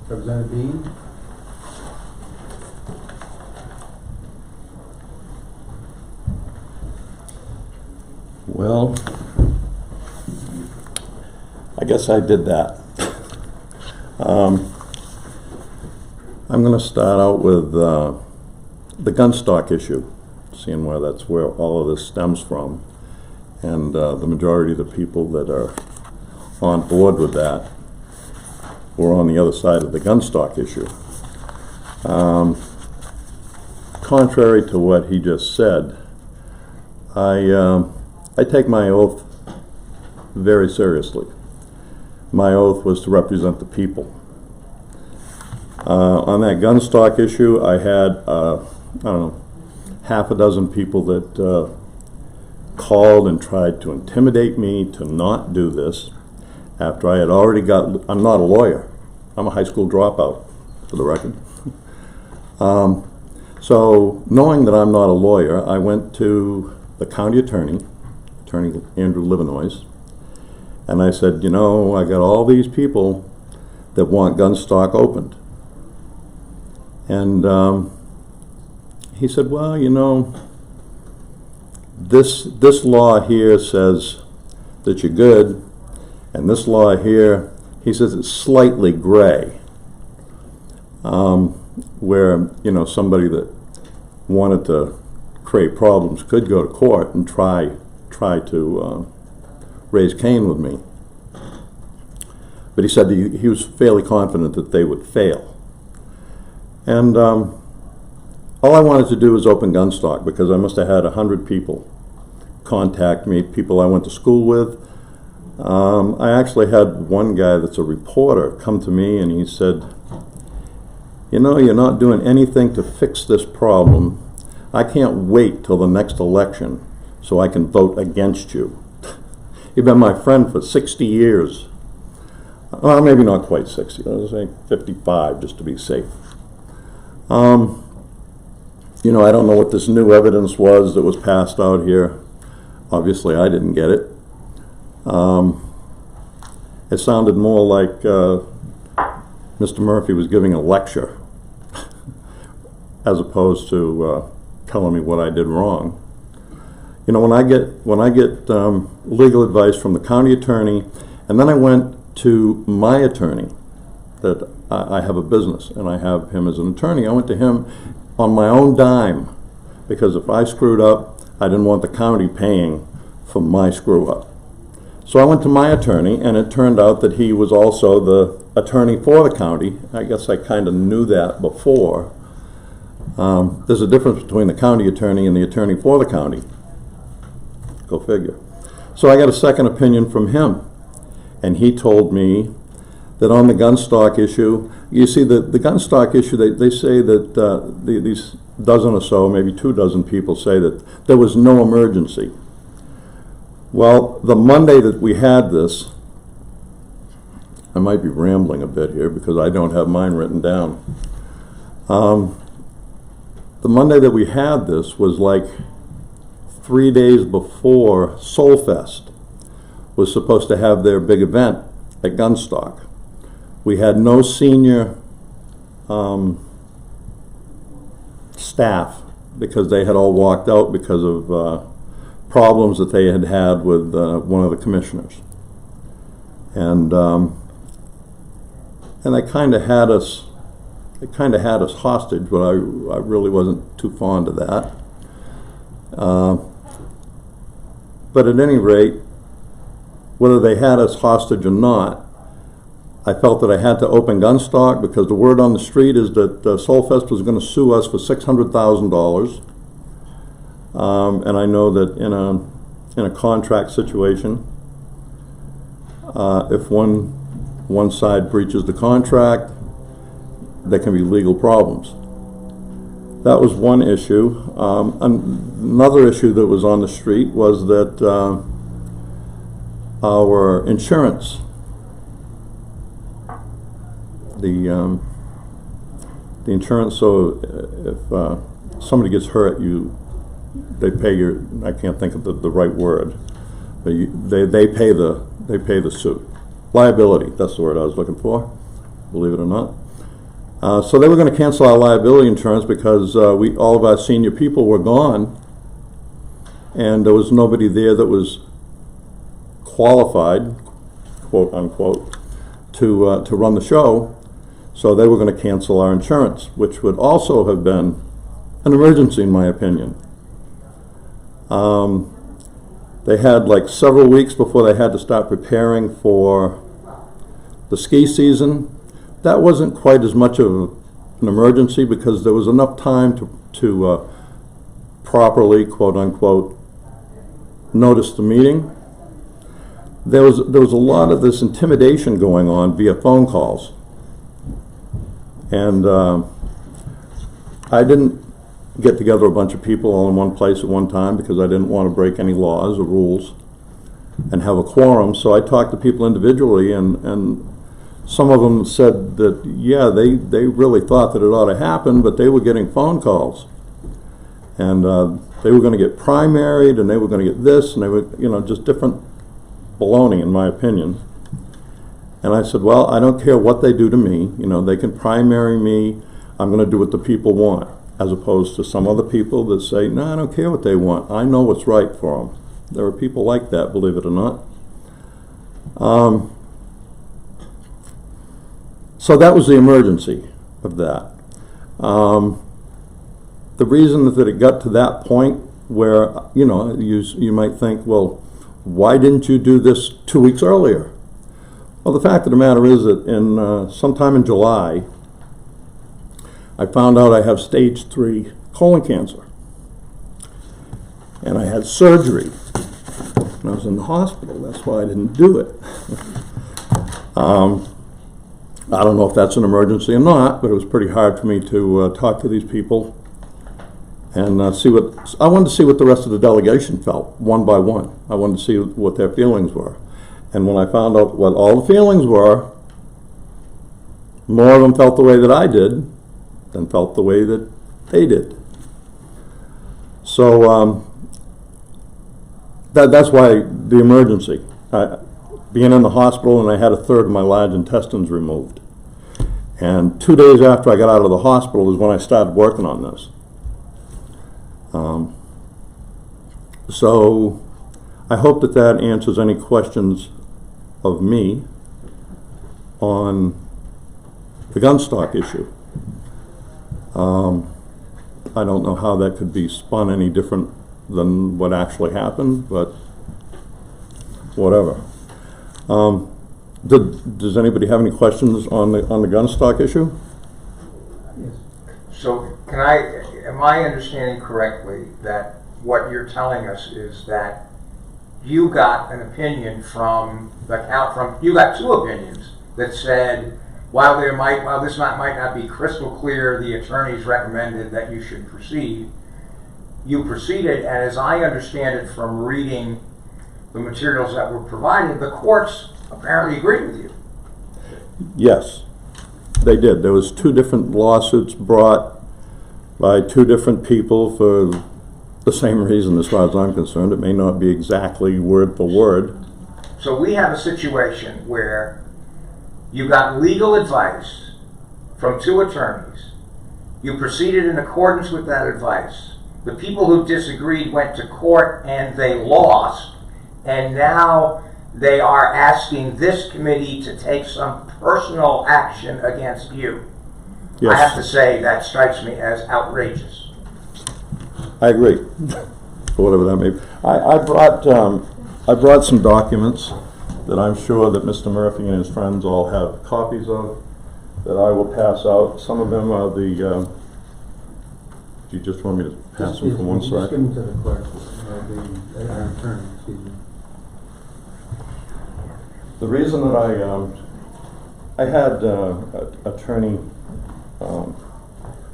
Representative Dean? Well, I guess I did that. I'm going to start out with the gun stock issue, seeing that's where all of this stems from, and the majority of the people that are on board with that were on the other side of the gun stock issue. Contrary to what he just said, I take my oath very seriously. My oath was to represent the people. On that gun stock issue, I had, I don't know, half a dozen people that called and tried to intimidate me to not do this after I had already I'm not a lawyer. I'm a high school dropout, for the record. So knowing that I'm not a lawyer, I went to the county attorney, Attorney Andrew Livenois, and I said, you know, I got all these people that want gun stock opened. And he said, well, you know, this law here says that you're good, and this law here, he says it's slightly gray, where, you know, somebody that wanted to create problems could go to court and try to raise Cain with me. But he said that he was fairly confident that they would fail. And all I wanted to do was open gun stock, because I must have had 100 people contact me, people I went to school with. I actually had one guy that's a reporter come to me and he said, you know, you're not doing anything to fix this problem. I can't wait till the next election so I can vote against you. You've been my friend for 60 years. Well, maybe not quite 60, I was saying 55 just to be safe. You know, I don't know what this new evidence was that was passed out here. Obviously, I didn't get it. It sounded more like Mr. Murphy was giving a lecture as opposed to telling me what I did wrong. You know, when I get legal advice from the county attorney, and then I went to my attorney, that I have a business and I have him as an attorney. I went to him on my own dime, because if I screwed up, I didn't want the county paying for my screw up. So I went to my attorney, and it turned out that he was also the attorney for the county. I guess I kind of knew that before. There's a difference between the county attorney and the attorney for the county. Go figure. So I got a second opinion from him, and he told me that on the gun stock issue, you see, the gun stock issue, they say that these dozen or so, maybe 2 dozen people say that there was no emergency. Well, the Monday that we had this, I might be rambling a bit here because I don't have mine written down. The Monday that we had this was like 3 days before Soulfest was supposed to have their big event at Gunstock. We had no senior staff because they had all walked out because of problems that they had had with one of the commissioners. And they kind of had us. It kind of had us hostage, but I really wasn't too fond of that. But at any rate, whether they had us hostage or not, I felt that I had to open gun stock because the word on the street is that Soulfest was going to sue us for $600,000. And I know that in a contract situation, if one side breaches the contract, there can be legal problems. That was one issue. Another issue that was on the street was that our insurance the insurance. So if somebody gets hurt, they pay your. I can't think of the right word, but they pay the suit. Liability. That's the word I was looking for. Believe it or not. So they were going to cancel our liability insurance because all of our senior people were gone, and there was nobody there that was qualified, quote unquote, to run the show. So they were going to cancel our insurance, which would also have been an emergency, in my opinion. They had like several weeks before they had to start preparing for the ski season. That wasn't quite as much of an emergency because there was enough time to properly, quote unquote, notice the meeting. There was a lot of this intimidation going on via phone calls, and I didn't get together a bunch of people all in one place at one time because I didn't want to break any laws or rules and have a quorum. So I talked to people individually, and some of them said that, yeah, they really thought that it ought to happen, but they were getting phone calls. And they were going to get primaried, and they were going to get this, and they were, just different baloney, in my opinion. And I said, well, I don't care what they do to me. They can primary me. I'm going to do what the people want, as opposed to some other people that say, no, I don't care what they want. I know what's right for them. There are people like that, believe it or not. So that was the emergency of that. The reason that it got to that point where, you might think, well, why didn't you do this 2 weeks earlier? Well, the fact of the matter is that sometime in July, I found out I have stage 3 colon cancer. And I had surgery when I was in the hospital. That's why I didn't do it. I don't know if that's an emergency or not, but it was pretty hard for me to talk to these people and I wanted to see what the rest of the delegation felt, one by one. I wanted to see what their feelings were. And when I found out what all the feelings were, more of them felt the way that I did than felt the way that they did. So that's why the emergency. Being in the hospital, and I had a third of my large intestines removed. And 2 days after I got out of the hospital is when I started working on this. So I hope that answers any questions of me on the gun stock issue. I don't know how that could be spun any different than what actually happened, but whatever. Does anybody have any questions on the gun stock issue? Yes. So am I understanding correctly that what you're telling us is that you got an opinion you got two opinions that said, while this might not be crystal clear, the attorneys recommended that you should proceed. You proceeded, and as I understand it from reading the materials that were provided, the courts apparently agreed with you. Yes, they did. There was 2 different lawsuits brought by 2 different people for the same reason, as far as I'm concerned. It may not be exactly word for word. So we have a situation where you got legal advice from 2 attorneys. You proceeded in accordance with that advice. The people who disagreed went to court and they lost, and now they are asking this committee to take some personal action against you. Yes. I have to say that strikes me as outrageous. I agree, for whatever that may be. I brought some documents that I'm sure that Mr. Murphy and his friends all have copies of that I will pass out. Some of them are do you just want me to pass them from one side? Just give them to the clerk, our attorney, excuse me. The reason that I had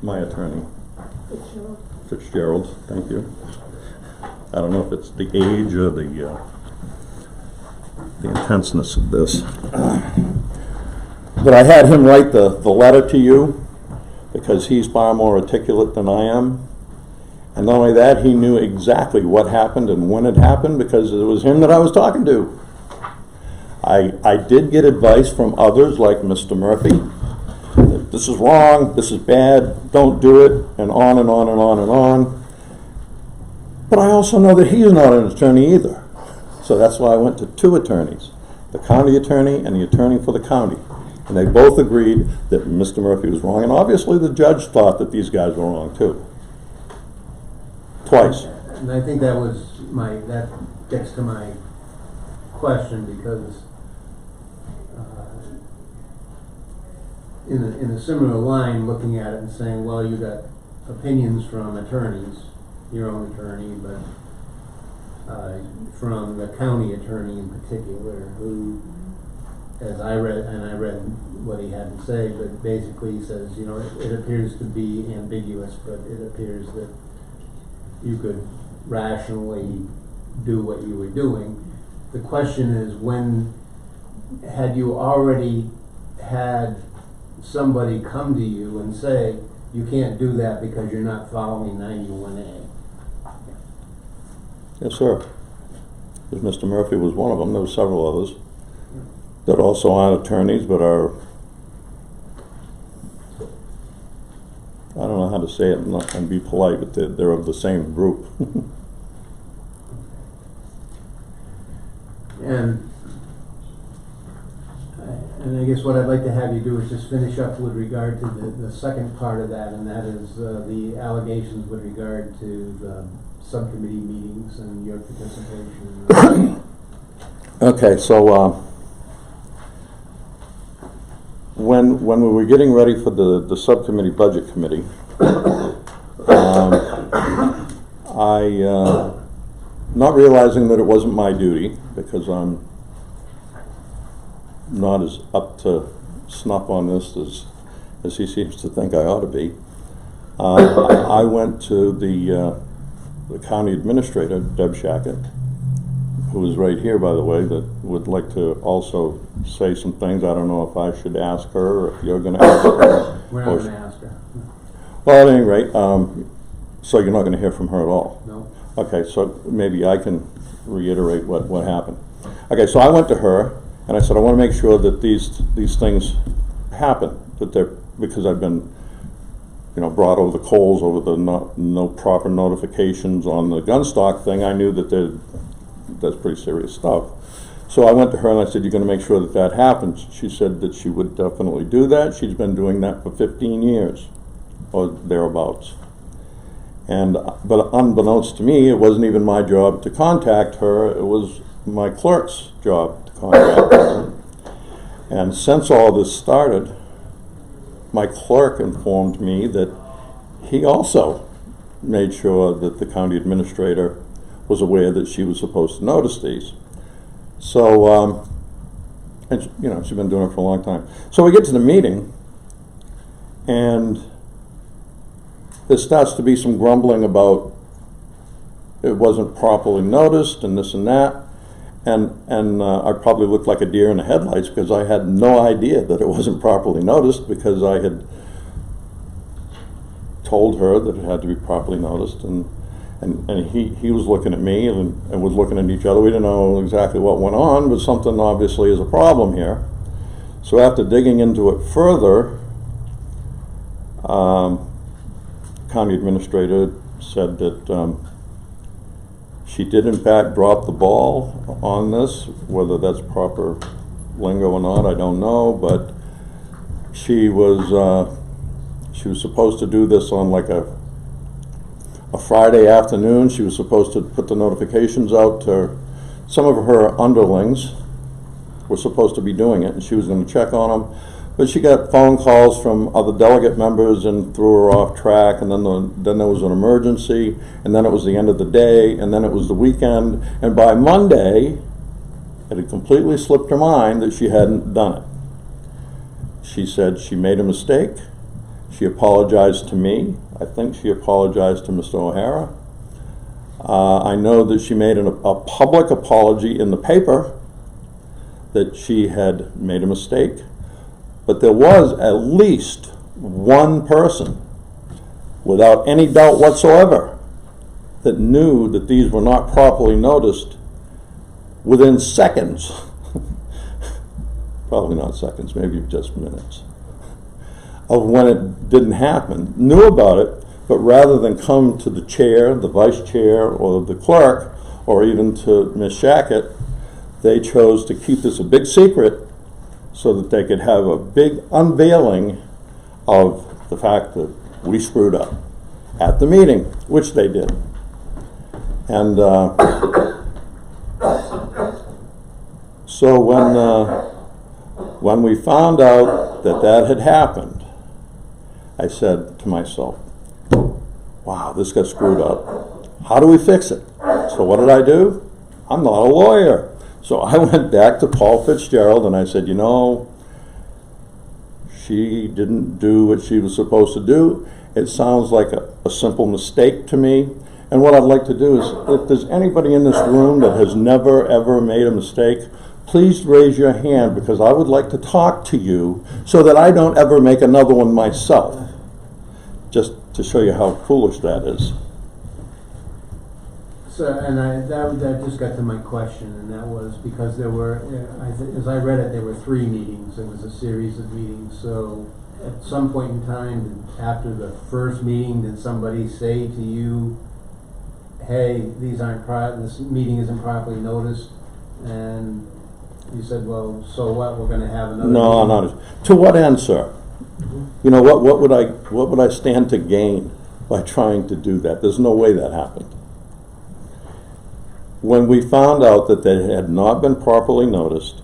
my attorney, Fitzgerald, thank you. I don't know if it's the age or the intenseness of this. But I had him write the letter to you because he's far more articulate than I am. And not only that, he knew exactly what happened and when it happened because it was him that I was talking to. I did get advice from others like Mr. Murphy. This is wrong, this is bad, don't do it, and on and on and on and on. But I also know that he's not an attorney either. So that's why I went to two attorneys, the county attorney and the attorney for the county. And they both agreed that Mr. Murphy was wrong, and obviously the judge thought that these guys were wrong too. Twice. And I think that gets to my question, because in a similar line, looking at it and saying, well, you got opinions from attorneys, your own attorney, but from the county attorney in particular, who, as I read what he had to say, but basically he says, you know, it appears to be ambiguous, but it appears that you could rationally do what you were doing. The question is, when had you already had somebody come to you and say, you can't do that because you're not following 91A? Yes, sir. Because Mr. Murphy was one of them. There were several others that also aren't attorneys, but are, I don't know how to say it and be polite, but they're of the same group. And I guess what I'd like to have you do is just finish up with regard to the second part of that, and that is the allegations with regard to the subcommittee meetings and your participation in them. Okay, so when we were getting ready for the subcommittee budget committee, I not realizing that it wasn't my duty, because I'm not as up to snuff on this as he seems to think I ought to be. I went to the county administrator, Deb Shackett, who is right here, by the way, that would like to also say some things. I don't know if I should ask her or if you're going to ask her. We're not going to ask her. Well, at any rate, so you're not going to hear from her at all? No. Okay, so maybe I can reiterate what happened. Okay, so I went to her and I said, I want to make sure that these things happen, that they're, because I've been, you know, brought over the coals over the no proper notifications on the gun stock thing. I knew that that's pretty serious stuff. So I went to her and I said, you're going to make sure that happens. She said that she would definitely do that. She's been doing that for 15 years or thereabouts. But unbeknownst to me, it wasn't even my job to contact her. It was my clerk's job to contact her. And since all this started, my clerk informed me that he also made sure that the county administrator was aware that she was supposed to notice these. So, and you know, she's been doing it for a long time. So we get to the meeting, and there starts to be some grumbling about it wasn't properly noticed and this and that. And I probably looked like a deer in the headlights because I had no idea that it wasn't properly noticed, because I had told her that it had to be properly noticed, and he was looking at me and was looking at each other. We didn't know exactly what went on, but something obviously is a problem here. So after digging into it further, county administrator said that she did in fact drop the ball on this. Whether that's proper lingo or not, I don't know, but she was supposed to do this on like a Friday afternoon. She was supposed to put the notifications out to some of her underlings were supposed to be doing it, and she was going to check on them. But she got phone calls from other delegate members and threw her off track, and then there was an emergency, and then it was the end of the day, and then it was the weekend, and by Monday it had completely slipped her mind that she hadn't done it. She said she made a mistake. She apologized to me. I think she apologized to Mr. O'Hara. I know that she made a public apology in the paper that she had made a mistake. but there was at least one person, without any doubt whatsoever, that knew that these were not properly noticed within seconds. Probably not seconds, maybe just minutes, of when it didn't happen, knew about it, but rather than come to the chair, the vice chair, or the clerk, or even to Ms. Shackett, they chose to keep this a big secret so that they could have a big unveiling of the fact that we screwed up at the meeting, which they did. And so when we found out that that had happened, I said to myself, wow, this got screwed up. How do we fix it? So what did I do? I'm not a lawyer. So I went back to Paul Fitzgerald and I said, you know, she didn't do what she was supposed to do. It sounds like a simple mistake to me. And what I'd like to do is, if there's anybody in this room that has never, ever made a mistake, please raise your hand, because I would like to talk to you so that I don't ever make another one myself. Just to show you how foolish that is. So, and that just got to my question, and that was because there were, as I read it, there were 3 meetings. It was a series of meetings. So at some point in time, after the first meeting, did somebody say to you, hey, this meeting isn't properly noticed? And you said, well, so what? We're going to have another No, meeting? not. To what end, sir? You know, what would I stand to gain by trying to do that? There's no way that happened. When we found out that they had not been properly noticed,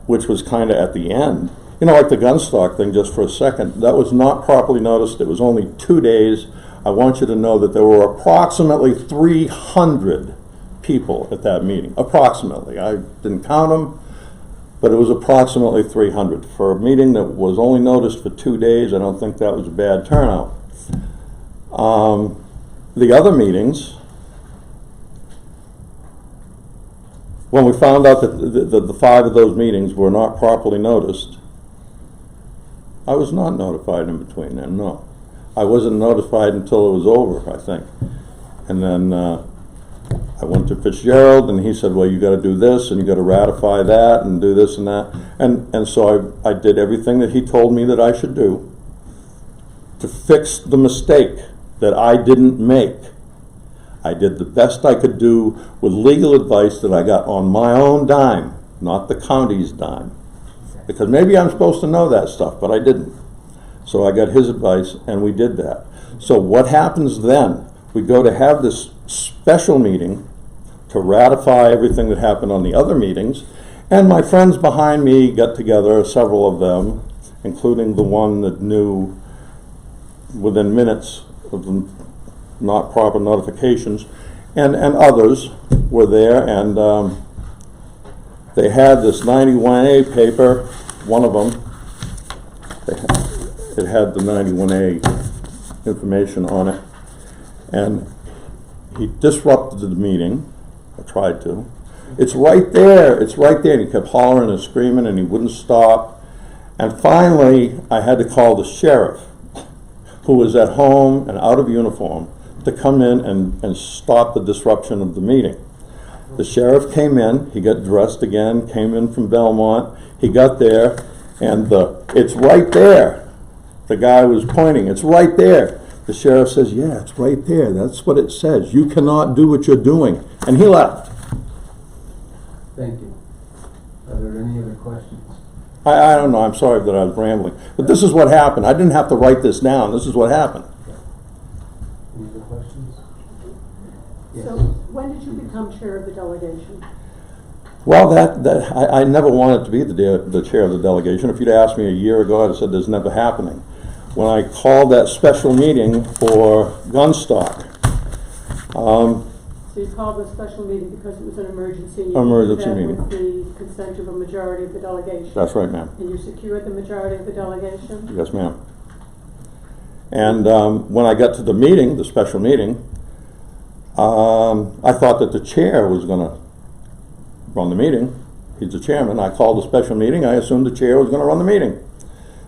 which was kind of at the end, you know, like the gun stock thing, just for a second, that was not properly noticed. It was only 2 days. I want you to know that there were approximately 300 people at that meeting. Approximately. I didn't count them, but it was approximately 300. For a meeting that was only noticed for 2 days, I don't think that was a bad turnout. The other meetings, when we found out that the 5 of those meetings were not properly noticed, I was not notified in between them, no. I wasn't notified until it was over, I think. And then I went to Fitzgerald, and he said, well, you got to do this, and you got to ratify that, and do this and that. And so I did everything that he told me that I should do to fix the mistake that I didn't make. I did the best I could do with legal advice that I got on my own dime, not the county's dime. Because maybe I'm supposed to know that stuff, but I didn't. So I got his advice, and we did that. So what happens then? We go to have this special meeting to ratify everything that happened on the other meetings, and my friends behind me got together, several of them, including the one that knew within minutes of the not proper notifications, and others were there, and they had this 91A paper, one of them, it had the 91A information on it, and he disrupted the meeting, I tried to. It's right there, and he kept hollering and screaming, and he wouldn't stop, and finally I had to call the sheriff, who was at home and out of uniform, to come in and stop the disruption of the meeting. The sheriff came in, he got dressed again, came in from Belmont, he got there, and it's right there. The guy was pointing, it's right there. The sheriff says, yeah, it's right there, that's what it says. You cannot do what you're doing. And he left. Thank you. Are there any other questions? I don't know, I'm sorry that I was rambling. But this is what happened. I didn't have to write this down, this is what happened. Any other questions? Yes. So when did you become chair of the delegation? Well, I never wanted to be the chair of the delegation. If you'd asked me a year ago, I'd have said there's never happening. When I called that special meeting for Gunstock, So you called the special meeting because it was an emergency? And you Emergency did that meeting. with the consent of a majority of the delegation? that's right, ma'am. And you secured the majority of the delegation? Yes, ma'am. And when I got to the meeting, the special meeting, I thought that the chair was going to run the meeting, he's the chairman. I called a special meeting. I assumed the chair was going to run the meeting.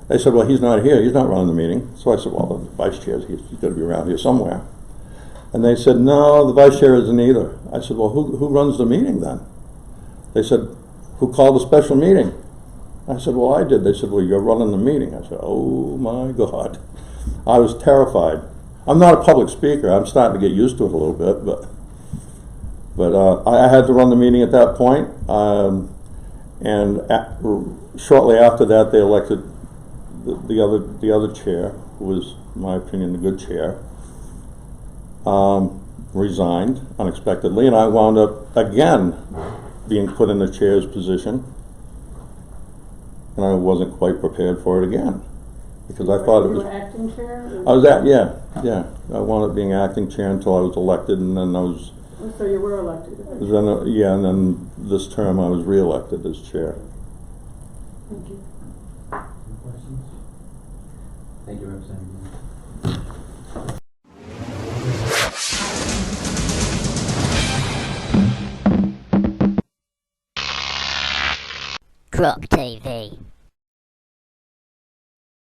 They said, well, he's not here. He's not running the meeting. So I said, well, the vice chair, he's got to be around here somewhere. And they said, no, the vice chair isn't either. I said, well, who runs the meeting then? They said, who called the special meeting? I said, well, I did. They said, well, you're running the meeting. I said, oh my God. I was terrified. I'm not a public speaker. I'm starting to get used to it a little bit, but I had to run the meeting at that point. Shortly after that, they elected the other chair, who was, in my opinion, the good chair, resigned unexpectedly, and I wound up again being put in the chair's position, and I wasn't quite prepared for it again, because I thought it was. You were acting chair? I was yeah. I wound up being acting chair until I was elected, and then I was. Oh, so you were elected? Then and then this term I was re-elected as chair. Thank you. Any questions? Thank you, Representative. Croc TV.